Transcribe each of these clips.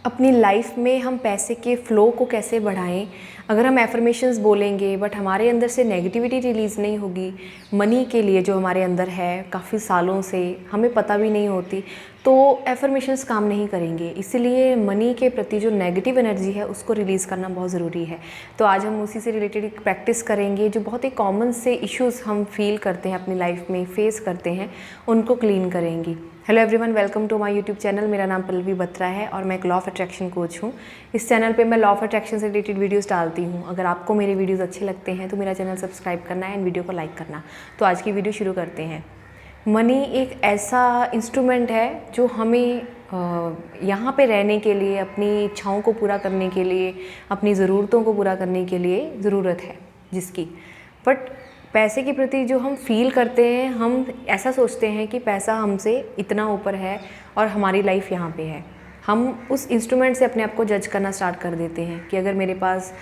अपनी लाइफ में हम पैसे के फ़्लो को कैसे बढ़ाएं। अगर हम एफर्मेशंस बोलेंगे बट हमारे अंदर से नेगेटिविटी रिलीज़ नहीं होगी मनी के लिए जो हमारे अंदर है काफ़ी सालों से हमें पता भी नहीं होती, तो एफर्मेशंस काम नहीं करेंगे। इसीलिए मनी के प्रति जो नेगेटिव एनर्जी है उसको रिलीज़ करना बहुत ज़रूरी है। तो आज हम उसी से रिलेटेड एक प्रैक्टिस करेंगे जो बहुत ही कॉमन से इश्यूज़ हम फील करते हैं अपनी लाइफ में, फेस करते हैं, उनको क्लीन करेंगे। Hello everyone, welcome to my YouTube channel. मेरा नाम पल्लवी बत्रा है और मैं एक लॉ ऑफ अट्रैक्शन कोच हूँ। इस चैनल पे मैं लॉ ऑफ अट्रैक्शन से रिलेटेड वीडियोस डालती हूँ। अगर आपको मेरे वीडियोस अच्छे लगते हैं तो मेरा चैनल सब्सक्राइब करना है एंड वीडियो को लाइक करना। तो आज की वीडियो शुरू करते हैं। मनी एक ऐसा इंस्ट्रूमेंट है जो हमें यहाँ पे रहने के लिए, अपनी इच्छाओं को पूरा करने के लिए, अपनी ज़रूरतों को पूरा करने के लिए ज़रूरत है जिसकी। बट पैसे के प्रति जो हम फील करते हैं, हम ऐसा सोचते हैं कि पैसा हमसे इतना ऊपर है और हमारी लाइफ यहाँ पे है। हम उस इंस्ट्रूमेंट से अपने आप को जज करना स्टार्ट कर देते हैं कि अगर मेरे पास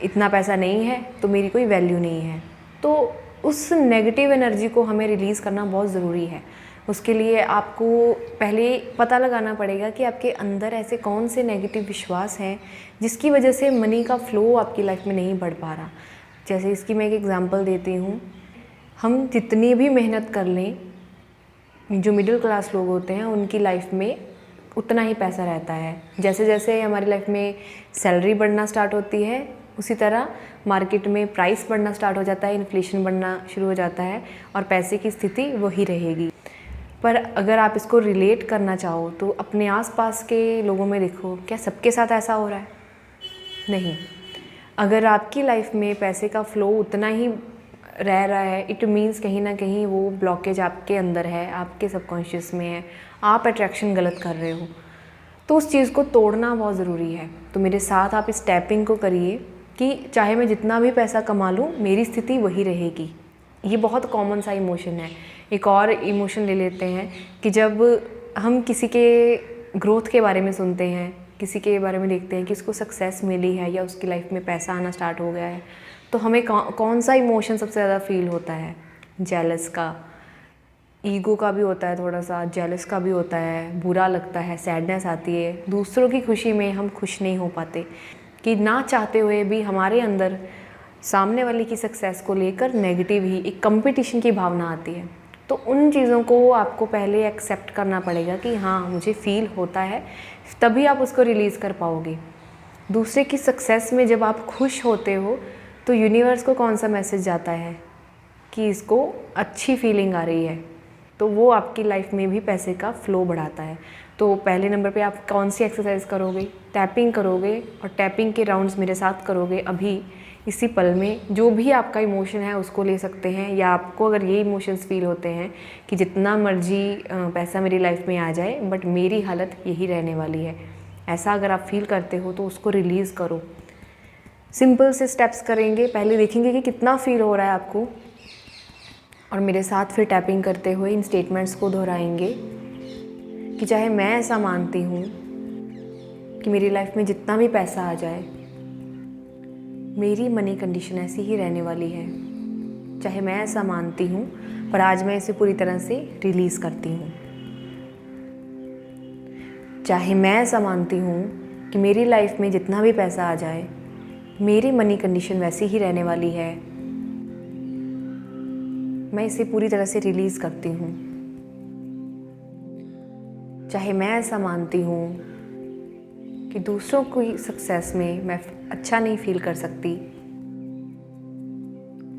इतना पैसा नहीं है तो मेरी कोई वैल्यू नहीं है। तो उस नेगेटिव एनर्जी को हमें रिलीज़ करना बहुत ज़रूरी है। उसके लिए आपको पहले पता लगाना पड़ेगा कि आपके अंदर ऐसे कौन से नेगेटिव विश्वास हैं जिसकी वजह से मनी का फ़्लो आपकी लाइफ में नहीं बढ़ पा रहा। जैसे इसकी मैं एक एग्ज़ाम्पल देती हूँ। हम जितनी भी मेहनत कर लें, जो मिडिल क्लास लोग होते हैं उनकी लाइफ में उतना ही पैसा रहता है। जैसे जैसे हमारी लाइफ में सैलरी बढ़ना स्टार्ट होती है उसी तरह मार्केट में प्राइस बढ़ना स्टार्ट हो जाता है, इन्फ्लेशन बढ़ना शुरू हो जाता है और पैसे की स्थिति वही रहेगी। पर अगर आप इसको रिलेट करना चाहो तो अपने आसपास के लोगों में देखो, क्या सबके साथ ऐसा हो रहा है? नहीं। अगर आपकी लाइफ में पैसे का फ़्लो उतना ही रह रहा है, इट मीन्स कहीं ना कहीं वो ब्लॉकेज आपके अंदर है, आपके सबकॉन्शियस में है, आप अट्रैक्शन गलत कर रहे हो। तो उस चीज़ को तोड़ना बहुत ज़रूरी है। तो मेरे साथ आप इस टैपिंग को करिए कि चाहे मैं जितना भी पैसा कमा लूँ मेरी स्थिति वही रहेगी। ये बहुत कॉमन सा इमोशन है। एक और इमोशन ले लेते हैं कि जब हम किसी के ग्रोथ के बारे में सुनते हैं, किसी के बारे में देखते हैं कि उसको सक्सेस मिली है या उसकी लाइफ में पैसा आना स्टार्ट हो गया है, तो हमें कौन सा इमोशन सबसे ज़्यादा फील होता है? जेलस का, ईगो का भी होता है, थोड़ा सा जेलस का भी होता है, बुरा लगता है, सैडनेस आती है। दूसरों की खुशी में हम खुश नहीं हो पाते कि ना चाहते हुए भी हमारे अंदर सामने वाले की सक्सेस को लेकर नेगेटिव ही एक कंपटीशन की भावना आती है। तो उन चीज़ों को आपको पहले एक्सेप्ट करना पड़ेगा कि हाँ मुझे फ़ील होता है, तभी आप उसको रिलीज़ कर पाओगे। दूसरे की सक्सेस में जब आप खुश होते हो तो यूनिवर्स को कौन सा मैसेज जाता है कि इसको अच्छी फीलिंग आ रही है, तो वो आपकी लाइफ में भी पैसे का फ़्लो बढ़ाता है। तो पहले नंबर पे आप कौन सी एक्सरसाइज करोगे? टैपिंग करोगे और टैपिंग के राउंड्स मेरे साथ करोगे। अभी इसी पल में जो भी आपका इमोशन है उसको ले सकते हैं, या आपको अगर ये इमोशंस फील होते हैं कि जितना मर्जी पैसा मेरी लाइफ में आ जाए बट मेरी हालत यही रहने वाली है, ऐसा अगर आप फील करते हो तो उसको रिलीज़ करो। सिंपल से स्टेप्स करेंगे, पहले देखेंगे कि कितना फील हो रहा है आपको, और मेरे साथ फिर टैपिंग करते हुए इन स्टेटमेंट्स को दोहराएंगे कि चाहे मैं ऐसा मानती हूँ कि मेरी लाइफ में जितना भी पैसा आ जाए मेरी मनी कंडीशन ऐसी ही रहने वाली है। चाहे मैं ऐसा मानती हूँ पर आज मैं इसे पूरी तरह से रिलीज़ करती हूँ। चाहे मैं ऐसा मानती हूँ कि मेरी लाइफ में जितना भी पैसा आ जाए मेरी मनी कंडीशन वैसी ही रहने वाली है, मैं इसे पूरी तरह से रिलीज़ करती हूँ। चाहे मैं ऐसा मानती हूँ कि दूसरों की सक्सेस में मैं अच्छा नहीं फील कर सकती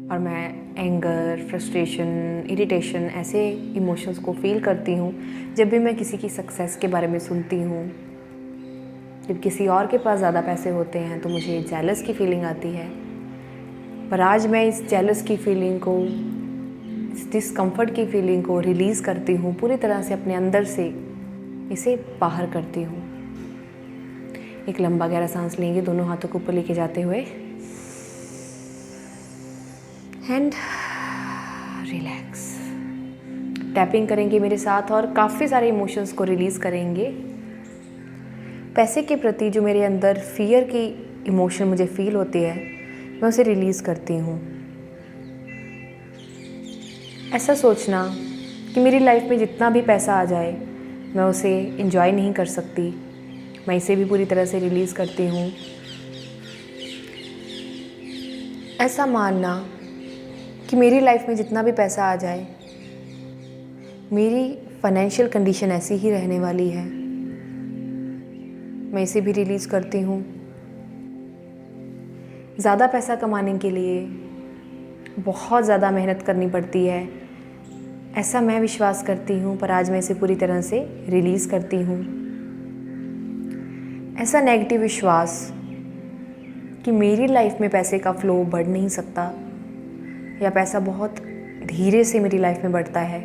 और मैं एंगर, फ्रस्ट्रेशन, इरिटेशन ऐसे इमोशंस को फील करती हूँ जब भी मैं किसी की सक्सेस के बारे में सुनती हूँ। जब किसी और के पास ज़्यादा पैसे होते हैं तो मुझे जेलस की फीलिंग आती है, पर आज मैं इस जेलस की फीलिंग को, इस डिस्कम्फर्ट की फीलिंग को रिलीज़ करती हूँ, पूरी तरह से अपने अंदर से इसे बाहर करती हूँ। एक लंबा गहरा सांस लेंगे, दोनों हाथों को ऊपर लेके जाते हुए, एंड रिलैक्स। टैपिंग करेंगे मेरे साथ और काफ़ी सारे इमोशंस को रिलीज़ करेंगे। पैसे के प्रति जो मेरे अंदर फियर की इमोशन मुझे फील होती है मैं उसे रिलीज़ करती हूँ। ऐसा सोचना कि मेरी लाइफ में जितना भी पैसा आ जाए मैं उसे एंजॉय नहीं कर सकती, मैं इसे भी पूरी तरह से रिलीज़ करती हूँ। ऐसा मानना कि मेरी लाइफ में जितना भी पैसा आ जाए, मेरी फाइनेंशियल कंडीशन ऐसी ही रहने वाली है, मैं इसे भी रिलीज़ करती हूँ। ज़्यादा पैसा कमाने के लिए बहुत ज़्यादा मेहनत करनी पड़ती है, ऐसा मैं विश्वास करती हूँ, पर आज मैं इसे पूरी तरह से रिलीज़ करती हूँ। ऐसा नेगेटिव विश्वास कि मेरी लाइफ में पैसे का फ्लो बढ़ नहीं सकता या पैसा बहुत धीरे से मेरी लाइफ में बढ़ता है,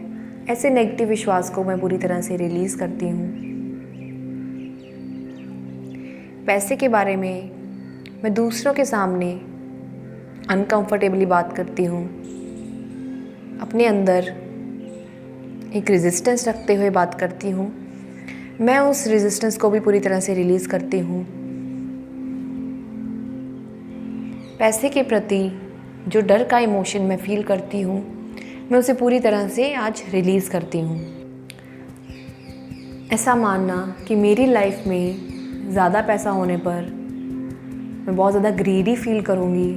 ऐसे नेगेटिव विश्वास को मैं पूरी तरह से रिलीज़ करती हूँ। पैसे के बारे में मैं दूसरों के सामने अनकंफर्टेबली बात करती हूँ, अपने अंदर एक रेजिस्टेंस रखते हुए बात करती हूँ। मैं उस रेजिस्टेंस को भी पूरी तरह से रिलीज़ करती हूँ। पैसे के प्रति जो डर का इमोशन मैं फील करती हूँ, मैं उसे पूरी तरह से आज रिलीज़ करती हूँ। ऐसा मानना कि मेरी लाइफ में ज़्यादा पैसा होने पर मैं बहुत ज़्यादा ग्रीडी फील करूँगी,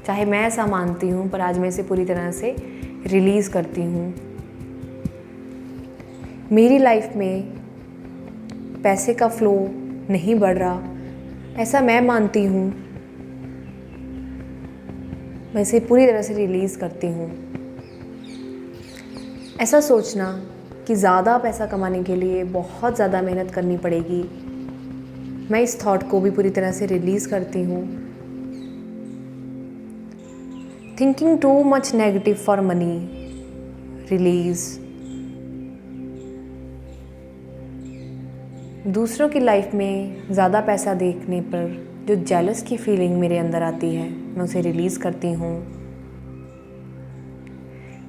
चाहे मैं ऐसा मानती हूँ, पर आज मैं इसे पूरी तरह से रिलीज़ करती हूँ। मेरी लाइफ में पैसे का फ्लो नहीं बढ़ रहा, ऐसा मैं मानती हूँ, मैं इसे पूरी तरह से रिलीज़ करती हूँ। ऐसा सोचना कि ज़्यादा पैसा कमाने के लिए बहुत ज़्यादा मेहनत करनी पड़ेगी, मैं इस थॉट को भी पूरी तरह से रिलीज़ करती हूँ। Thinking too much negative for money, release. दूसरों की लाइफ में ज़्यादा पैसा देखने पर जो जेलस की फीलिंग मेरे अंदर आती है, मैं उसे रिलीज़ करती हूँ।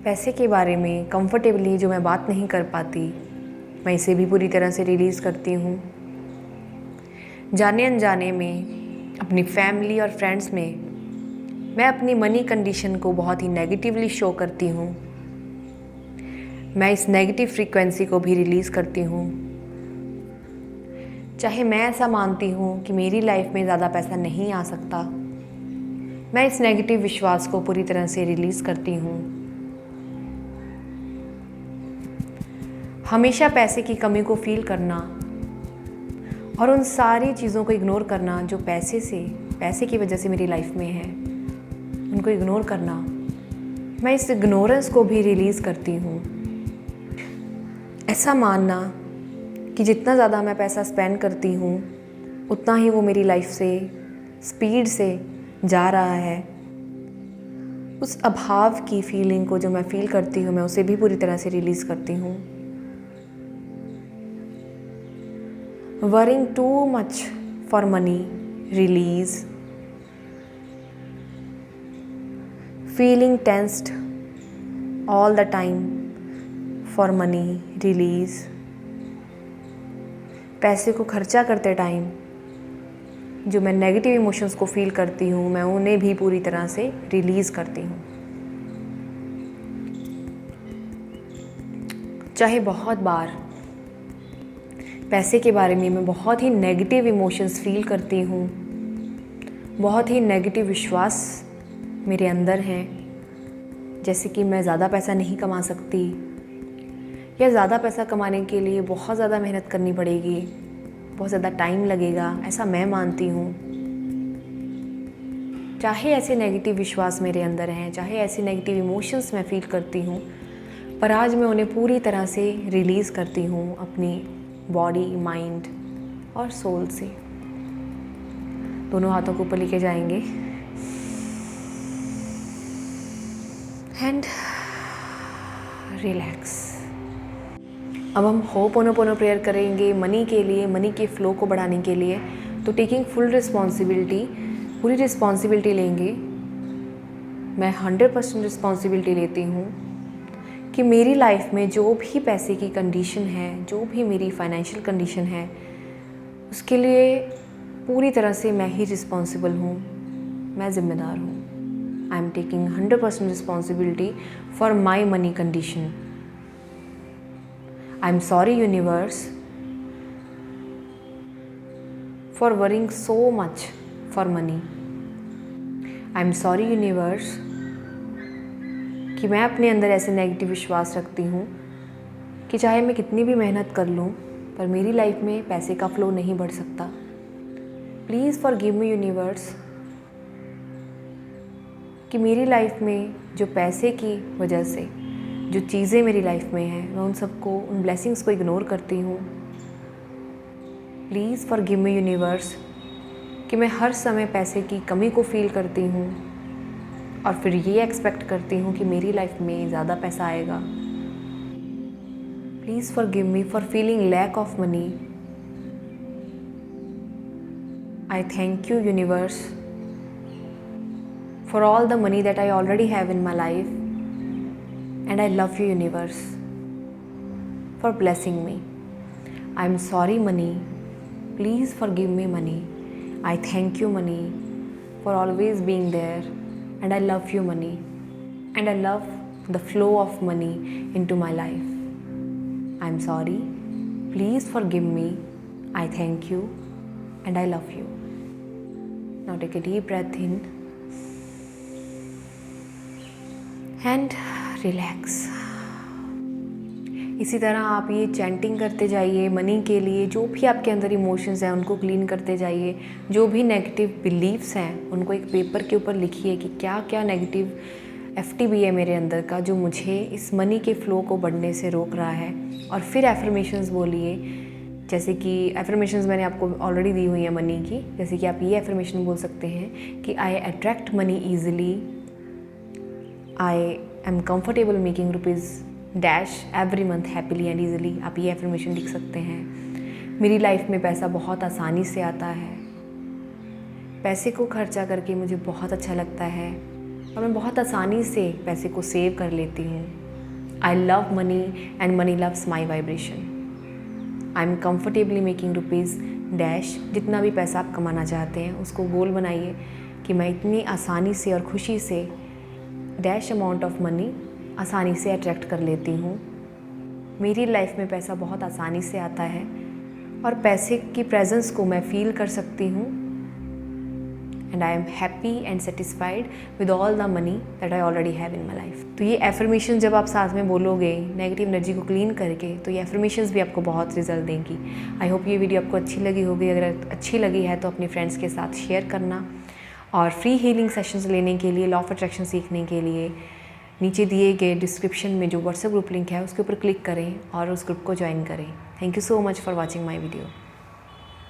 पैसे के बारे में कंफर्टेबली जो मैं बात नहीं कर पाती, मैं इसे भी पूरी तरह से रिलीज़ करती हूँ। जाने अनजाने में अपनी फैमिली और फ्रेंड्स में मैं अपनी मनी कंडीशन को बहुत ही नेगेटिवली शो करती हूँ, मैं इस नेगेटिव फ्रीक्वेंसी को भी रिलीज़ करती हूँ। चाहे मैं ऐसा मानती हूँ कि मेरी लाइफ में ज़्यादा पैसा नहीं आ सकता, मैं इस नेगेटिव विश्वास को पूरी तरह से रिलीज़ करती हूँ। हमेशा पैसे की कमी को फील करना और उन सारी चीज़ों को इग्नोर करना जो पैसे की वजह से मेरी लाइफ में है, उनको इग्नोर करना, मैं इस इग्नोरेंस को भी रिलीज़ करती हूँ। ऐसा मानना कि जितना ज़्यादा मैं पैसा स्पेंड करती हूँ, उतना ही वो मेरी लाइफ से स्पीड से जा रहा है। उस अभाव की फीलिंग को जो मैं फील करती हूँ, मैं उसे भी पूरी तरह से रिलीज़ करती हूँ। Worrying too much for money, release. Feeling tensed all the time for money, release. पैसे को खर्चा करते टाइम जो मैं नेगेटिव इमोशंस को फील करती हूँ, मैं उन्हें भी पूरी तरह से रिलीज़ करती हूँ। चाहे बहुत बार पैसे के बारे में मैं बहुत ही नेगेटिव इमोशंस फील करती हूँ, बहुत ही नेगेटिव विश्वास मेरे अंदर हैं, जैसे कि मैं ज़्यादा पैसा नहीं कमा सकती या ज़्यादा पैसा कमाने के लिए बहुत ज़्यादा मेहनत करनी पड़ेगी, बहुत ज़्यादा टाइम लगेगा, ऐसा मैं मानती हूँ। चाहे ऐसे नेगेटिव विश्वास मेरे अंदर हैं, चाहे ऐसे नेगेटिव इमोशंस मैं फील करती हूँ, पर आज मैं उन्हें पूरी तरह से रिलीज़ करती हूँ अपनी बॉडी, माइंड और सोल से। दोनों हाथों को ऊपर लेके जाएंगे एंड रिलैक्स। अब हम होपोनोपोनो प्रेयर करेंगे मनी के लिए, मनी के फ़्लो को बढ़ाने के लिए। तो टेकिंग फुल रिस्पॉन्सिबिलिटी, पूरी रिस्पॉन्सिबिलिटी लेंगे। मैं 100% रिस्पॉन्सिबिलिटी लेती हूँ कि मेरी लाइफ में जो भी पैसे की कंडीशन है, जो भी मेरी फाइनेंशियल कंडीशन है, उसके लिए पूरी तरह से मैं ही रिस्पॉन्सिबल हूँ, मैं ज़िम्मेदार हूँ। I am taking 100% responsibility for my money condition. I am sorry universe for worrying so much for money. I'm sorry universe कि मैं अपने अंदर ऐसे नेगेटिव विश्वास रखती हूँ कि चाहे मैं कितनी भी मेहनत कर लूँ पर मेरी लाइफ में पैसे का फ्लो नहीं बढ़ सकता। प्लीज़ फॉरगिव मी यूनिवर्स कि मेरी लाइफ में जो पैसे की वजह से जो चीज़ें मेरी लाइफ में हैं मैं उन सबको, उन ब्लेसिंग्स को इग्नोर करती हूँ। प्लीज़ फॉरगिव मी यूनिवर्स कि मैं हर समय पैसे की कमी को फील करती हूँ और फिर ये एक्सपेक्ट करती हूँ कि मेरी लाइफ में ज़्यादा पैसा आएगा। Please forgive me for feeling lack of money. I thank you universe for all the money that I already have in my life, and I love you universe for blessing me. I'm sorry money, please forgive me money. I thank you money for always being there, and I love you money, and I love the flow of money into my life. I'm sorry, please forgive me. I thank you and I love you. Now take a deep breath in and relax. इसी तरह आप ये chanting करते जाइए money के लिए। जो भी आपके अंदर इमोशंस हैं उनको क्लीन करते जाइए। जो भी नेगेटिव बिलीव्स हैं उनको एक पेपर के ऊपर लिखिए कि क्या क्या नेगेटिव FTB है मेरे अंदर का जो मुझे इस मनी के फ़्लो को बढ़ने से रोक रहा है। और फिर एफर्मेशंस बोलिए, जैसे कि एफर्मेशंस मैंने आपको ऑलरेडी दी हुई है मनी की। जैसे कि आप ये एफर्मेशन बोल सकते हैं कि I attract money easily, I am comfortable making rupees dash every month happily and easily. आप ये एफर्मेशन लिख सकते हैं। मेरी लाइफ में पैसा बहुत आसानी से आता है। पैसे को खर्चा करके मुझे बहुत अच्छा लगता है और मैं बहुत आसानी से पैसे को सेव कर लेती हूँ। I love money and money loves my vibration. I am comfortably making rupees dash. जितना भी पैसा आप कमाना चाहते हैं उसको गोल बनाइए कि मैं इतनी आसानी से और खुशी से डैश अमाउंट ऑफ मनी आसानी से अट्रैक्ट कर लेती हूँ। मेरी लाइफ में पैसा बहुत आसानी से आता है और पैसे की प्रेजेंस को मैं फील कर सकती हूँ। And I am happy and satisfied with all the money that I already have in my life. तो ये एफर्मेशन जब आप साथ में बोलोगे नेगेटिव एनर्जी को क्लीन करके, तो ये एफर्मेशंस भी आपको बहुत रिजल्ट देंगी। आई होप ये वीडियो आपको अच्छी लगी होगी। अगर अच्छी लगी है तो अपने फ्रेंड्स के साथ शेयर करना। और फ्री हीलिंग सेशंस लेने के लिए, लॉ ऑफ अट्रैक्शन सीखने के लिए नीचे दिए गए डिस्क्रिप्शन में जो व्हाट्सएप ग्रुप लिंक है उसके ऊपर क्लिक करें और उस ग्रुप को ज्वाइन करें। Thank you so much for watching my video.